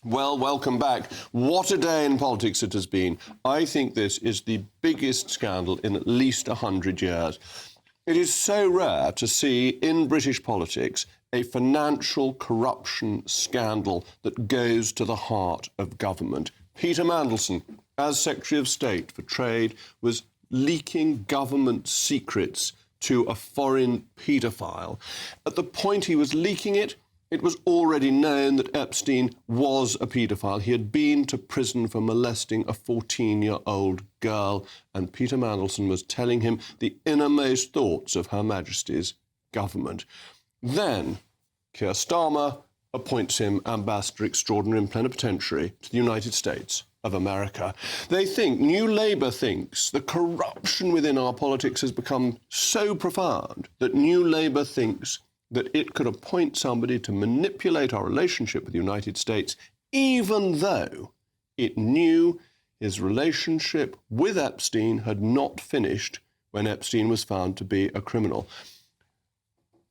Well, welcome back. What a day in politics it has been. I think this is the biggest scandal in at least 100 years. It is so rare to see in British politics a financial corruption scandal that goes to the heart of government. Peter Mandelson, as Secretary of State for Trade, was leaking government secrets to a foreign paedophile. At the point he was leaking it, it was already known that Epstein was a paedophile. He had been to prison for molesting a 14-year-old girl, and Peter Mandelson was telling him the innermost thoughts of Her Majesty's government. Then Keir Starmer appoints him Ambassador Extraordinary and Plenipotentiary to the United States of America. New Labour thinks the corruption within our politics has become so profound that New Labour thinks that it could appoint somebody to manipulate our relationship with the United States, even though it knew his relationship with Epstein had not finished when Epstein was found to be a criminal.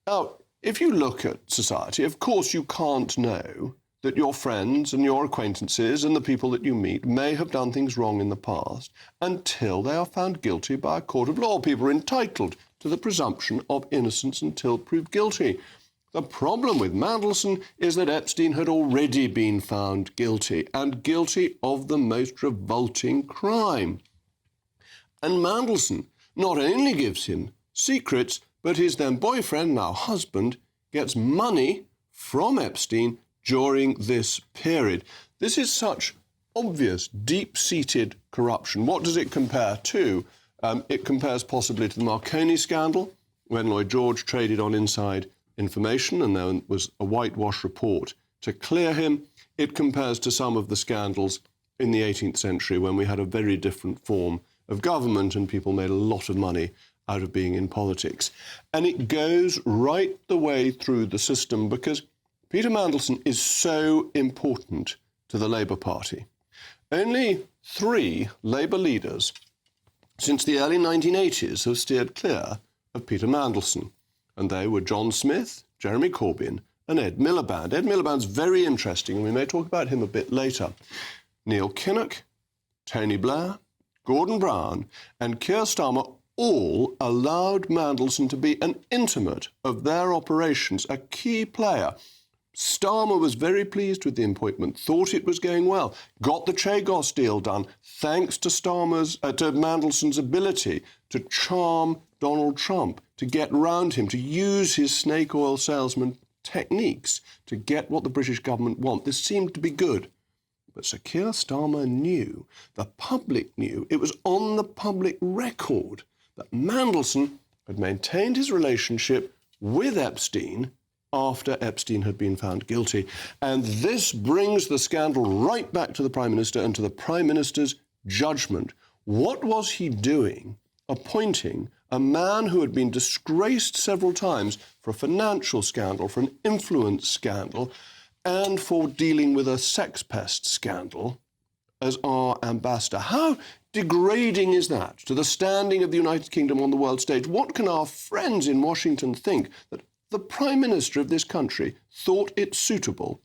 Now, if you look at society, of course you can't know that your friends and your acquaintances and the people that you meet may have done things wrong in the past until they are found guilty by a court of law. People are entitled to the presumption of innocence until proved guilty. The problem with Mandelson is that Epstein had already been found guilty, and guilty of the most revolting crime. And Mandelson not only gives him secrets, but his then boyfriend, now husband, gets money from Epstein during this period. This is such obvious, deep-seated corruption. What does it compare to? It compares possibly to the Marconi scandal, when Lloyd George traded on inside information and there was a whitewash report to clear him. It compares to some of the scandals in the 18th century when we had a very different form of government and people made a lot of money out of being in politics. And it goes right the way through the system because Peter Mandelson is so important to the Labour Party. Only 3 Labour leaders since the early 1980s have steered clear of Peter Mandelson, and they were John Smith, Jeremy Corbyn and Ed Miliband. Ed Miliband's very interesting, and we may talk about him a bit later. Neil Kinnock, Tony Blair, Gordon Brown and Keir Starmer all allowed Mandelson to be an intimate of their operations, a key player. Starmer was very pleased with the appointment, thought it was going well, got the Chagos deal done, thanks to Mandelson's ability to charm Donald Trump, to get round him, to use his snake oil salesman techniques to get what the British government want. This seemed to be good. But Sir Keir Starmer knew, the public knew, it was on the public record that Mandelson had maintained his relationship with Epstein after Epstein had been found guilty. And this brings the scandal right back to the Prime Minister and to the Prime Minister's judgment. What was he doing appointing a man who had been disgraced several times for a financial scandal, for an influence scandal, and for dealing with a sex pest scandal as our ambassador? How degrading is that to the standing of the United Kingdom on the world stage? What can our friends in Washington think that the Prime Minister of this country thought it suitable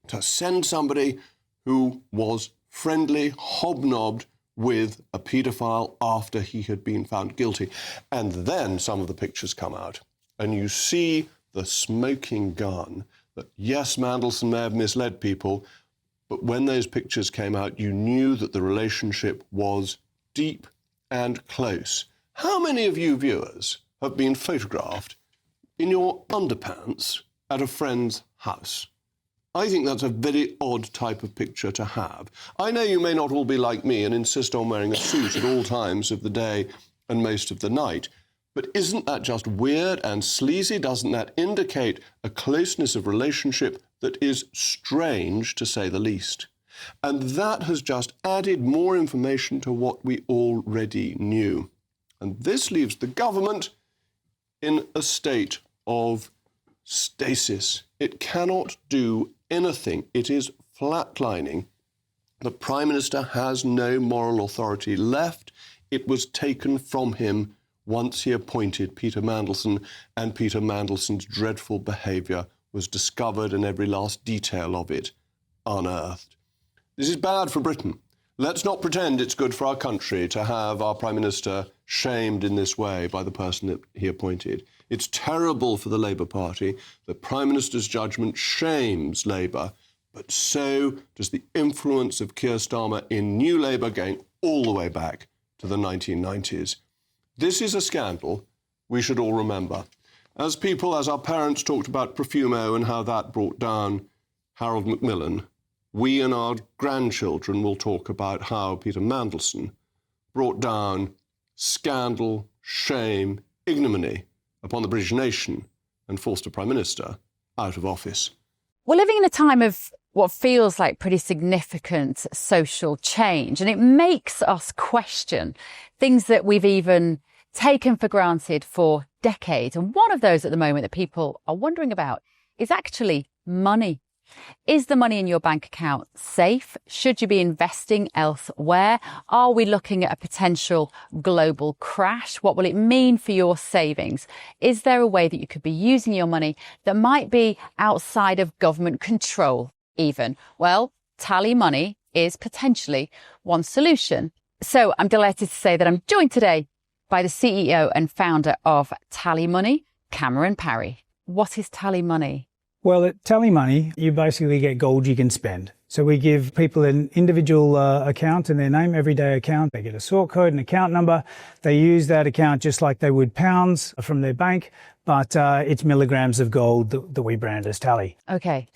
to send somebody who was friendly, hobnobbed with a paedophile after he had been found guilty? And then some of the pictures come out, and you see the smoking gun that, yes, Mandelson may have misled people, but when those pictures came out, you knew that the relationship was deep and close. How many of you viewers have been photographed in your underpants at a friend's house? I think that's a very odd type of picture to have. I know you may not all be like me and insist on wearing a suit at all times of the day and most of the night, but isn't that just weird and sleazy? Doesn't that indicate a closeness of relationship that is strange, to say the least? And that has just added more information to what we already knew. And this leaves the government in a state of stasis. It cannot do anything. It is flatlining. The Prime Minister has no moral authority left. It was taken from him once he appointed Peter Mandelson, and Peter Mandelson's dreadful behaviour was discovered and every last detail of it unearthed. This is bad for Britain. Let's not pretend it's good for our country to have our Prime Minister shamed in this way by the person that he appointed. It's terrible for the Labour Party. The Prime Minister's judgment shames Labour, but so does the influence of Keir Starmer in New Labour going all the way back to the 1990s. This is a scandal we should all remember. As our parents talked about Profumo and how that brought down Harold Macmillan, we and our grandchildren will talk about how Peter Mandelson brought down scandal, shame, ignominy upon the British nation and forced a Prime Minister out of office. We're living in a time of what feels like pretty significant social change, and it makes us question things that we've even taken for granted for decades. And one of those at the moment that people are wondering about is actually money. Is the money in your bank account safe? Should you be investing elsewhere? Are we looking at a potential global crash? What will it mean for your savings? Is there a way that you could be using your money that might be outside of government control even? Well, TallyMoney is potentially one solution. So I'm delighted to say that I'm joined today by the CEO and founder of TallyMoney, Cameron Parry. What is TallyMoney? Well, at TallyMoney, you basically get gold you can spend. So we give people an individual account in their name, everyday account. They get a sort code, an account number. They use that account just like they would pounds from their bank, but it's milligrams of gold that we brand as Tally. Okay.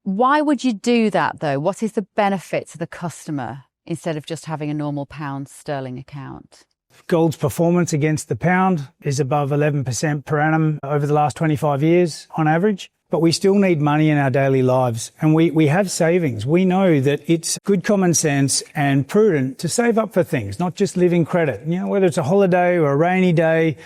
Why would you do that, though? What is the benefit to the customer instead of just having a normal pound sterling account? Gold's performance against the pound is above 11% per annum over the last 25 years on average. But we still need money in our daily lives, and we have savings. We know that it's good common sense and prudent to save up for things, not just living credit. You know, whether it's a holiday or a rainy day,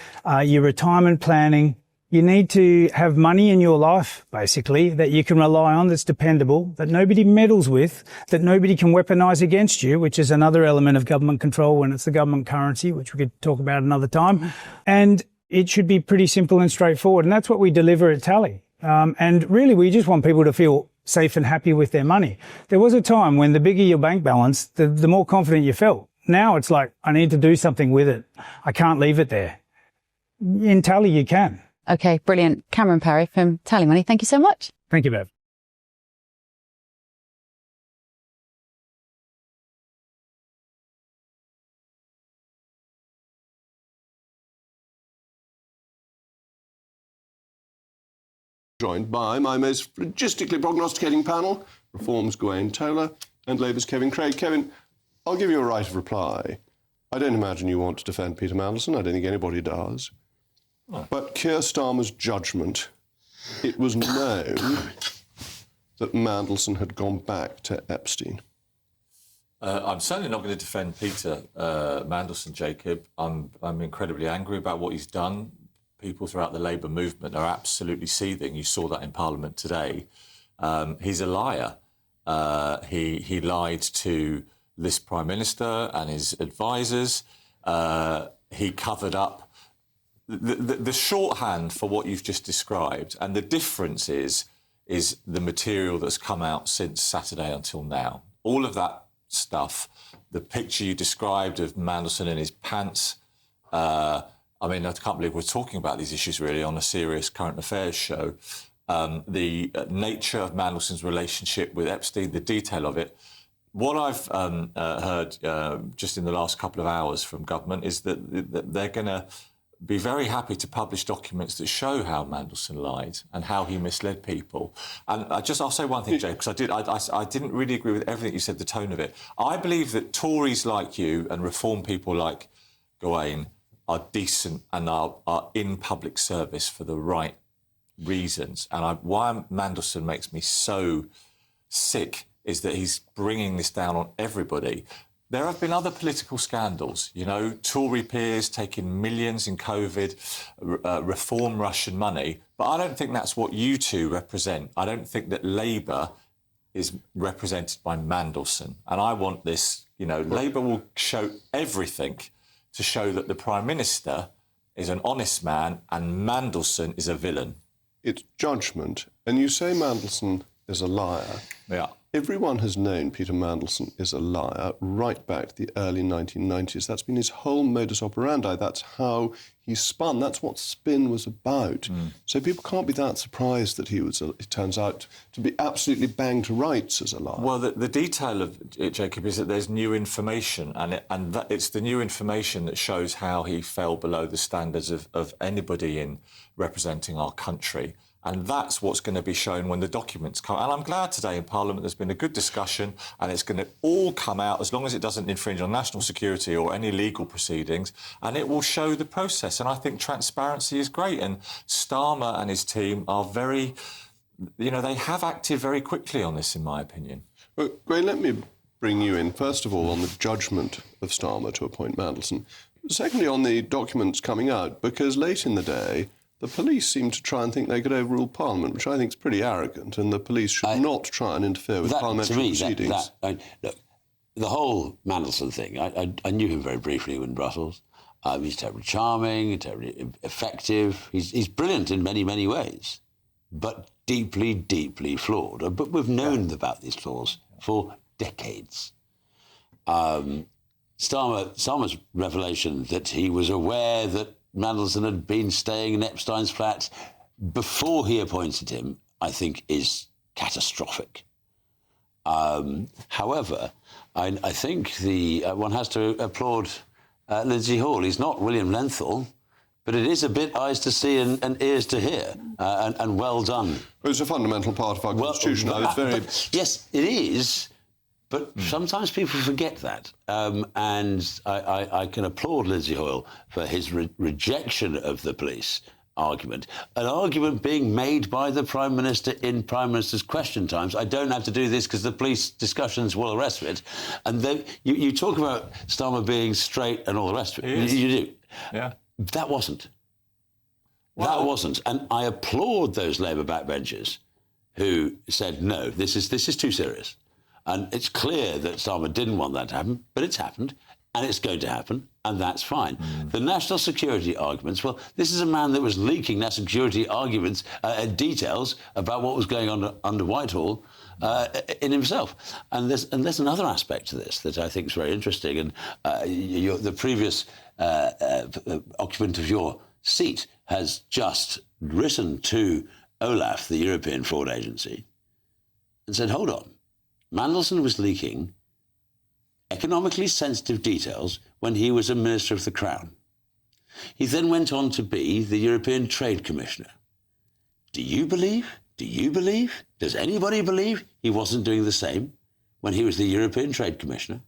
your retirement planning, you need to have money in your life, basically, that you can rely on, that's dependable, that nobody meddles with, that nobody can weaponise against you, which is another element of government control when it's the government currency, which we could talk about another time. And it should be pretty simple and straightforward, and that's what we deliver at Tally. And really, we just want people to feel safe and happy with their money. There was a time when the bigger your bank balance, the more confident you felt. Now it's like, I need to do something with it. I can't leave it there. In Tally, you can. Okay, brilliant. Cameron Parry from TallyMoney, thank you so much. Thank you, Bev. Joined by my most logistically prognosticating panel, Reform's Gawain Toler and Labour's Kevin Craig. Kevin, I'll give you a right of reply. I don't imagine you want to defend Peter Mandelson. I don't think anybody does. Oh. But Keir Starmer's judgment, it was known that Mandelson had gone back to Epstein. I'm certainly not going to defend Peter Mandelson, Jacob. I'm incredibly angry about what he's done. People throughout the Labour movement are absolutely seething. You saw that in Parliament today. He's a liar. He lied to this Prime Minister and his advisors. He covered up the shorthand for what you've just described. And the difference is the material that's come out since Saturday until now. All of that stuff, the picture you described of Mandelson in his pants, I mean, I can't believe we're talking about these issues really on a serious current affairs show. The nature of Mandelson's relationship with Epstein, the detail of it. What I've heard just in the last couple of hours from government is that they're going to be very happy to publish documents that show how Mandelson lied and how he misled people. And I'll say one thing, Jake, because I didn't really agree with everything you said, the tone of it. I believe that Tories like you and reform people like Gawain are decent and are in public service for the right reasons. And why Mandelson makes me so sick is that he's bringing this down on everybody. There have been other political scandals, you know, Tory peers taking millions in COVID, reform Russian money. But I don't think that's what you two represent. I don't think that Labour is represented by Mandelson. And I want this, you know, Labour will show everything to show that the Prime Minister is an honest man and Mandelson is a villain. It's judgment. And you say Mandelson is a liar. Yeah. Everyone has known Peter Mandelson is a liar right back to the early 1990s. That's been his whole modus operandi. That's how he spun. That's what spin was about. So people can't be that surprised that he turns out to be absolutely banged to rights as a liar. Well, the detail of it, Jacob, is that there's new information, and it's the new information that shows how he fell below the standards of anybody in representing our country. And that's what's going to be shown when the documents come. And I'm glad today in Parliament there's been a good discussion, and it's going to all come out as long as it doesn't infringe on national security or any legal proceedings, and it will show the process. And I think transparency is great. And Starmer and his team are very, they have acted very quickly on this, in my opinion. Well, Graham, let me bring you in, first of all, on the judgment of Starmer to appoint Mandelson. Secondly, on the documents coming out, because late in the day, the police seem to try and think they could overrule Parliament, which I think is pretty arrogant, and the police should not try and interfere with parliamentary proceedings. Look, the whole Mandelson thing, I knew him very briefly in Brussels. He's terribly charming, terribly effective. He's brilliant in many, many ways, but deeply, deeply flawed. But we've known about these flaws for decades. Starmer's revelation that he was aware that Mandelson had been staying in Epstein's flat before he appointed him, I think, is catastrophic. However, I think one has to applaud Lindsay Hall. He's not William Lenthal, but it is a bit eyes to see and ears to hear, and well done. Well, it's a fundamental part of our constitution. Yes, it is. But sometimes people forget that. And I can applaud Lindsay Hoyle for his rejection of the police argument, an argument being made by the Prime Minister in Prime Minister's question times. I don't have to do this because the police discussions will all the rest of it. And then you talk about Starmer being straight and all the rest of it. You do. Yeah. That wasn't. That wasn't. And I applaud those Labour backbenchers who said, no, this is too serious. And it's clear that Starmer didn't want that to happen, but it's happened, and it's going to happen, and that's fine. The national security arguments, well, this is a man that was leaking national security arguments, details about what was going on under Whitehall in himself. And there's another aspect to this that I think is very interesting, and the previous occupant of your seat has just written to Olaf, the European Fraud Agency, and said, hold on. Mandelson was leaking economically sensitive details when he was a Minister of the Crown. He then went on to be the European Trade Commissioner. Do you believe, does anybody believe he wasn't doing the same when he was the European Trade Commissioner?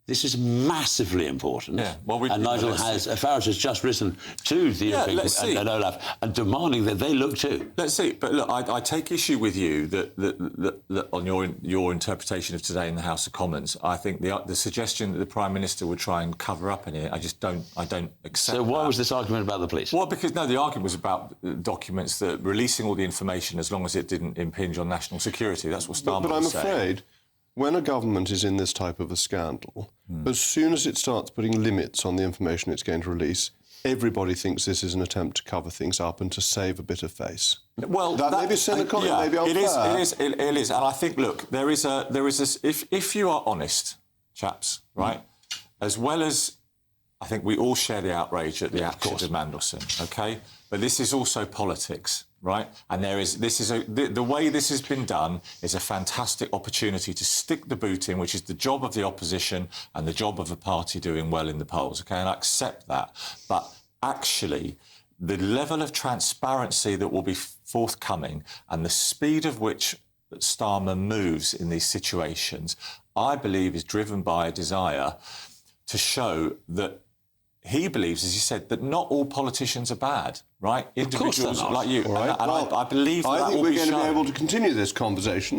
This is massively important. Yeah, well, and Farage has just written to the European and Olaf and demanding that they look too. Let's see. But look, I take issue with you that on your interpretation of today in the House of Commons. I think the suggestion that the Prime Minister would try and cover up in it, I don't accept. So why was this argument about the police? Well, because the argument was about documents that releasing all the information as long as it didn't impinge on national security. That's what Starmer was saying. But I'm afraid, when a government is in this type of a scandal, as soon as it starts putting limits on the information it's going to release, everybody thinks this is an attempt to cover things up and to save a bit of face. Well, that may be cynical, it may be unfair. It is. And I think, look, there is a if you are honest, chaps, right, as well as I think we all share the outrage at the actions of Mandelson, OK? But this is also politics, right? And the way this has been done is a fantastic opportunity to stick the boot in, which is the job of the opposition and the job of a party doing well in the polls, OK? And I accept that. But actually, the level of transparency that will be forthcoming and the speed of which Starmer moves in these situations, I believe is driven by a desire to show that he believes, as you said, that not all politicians are bad, right? Individuals like you. All right. And I believe that I think will we're be going to be shown. able to continue this conversation.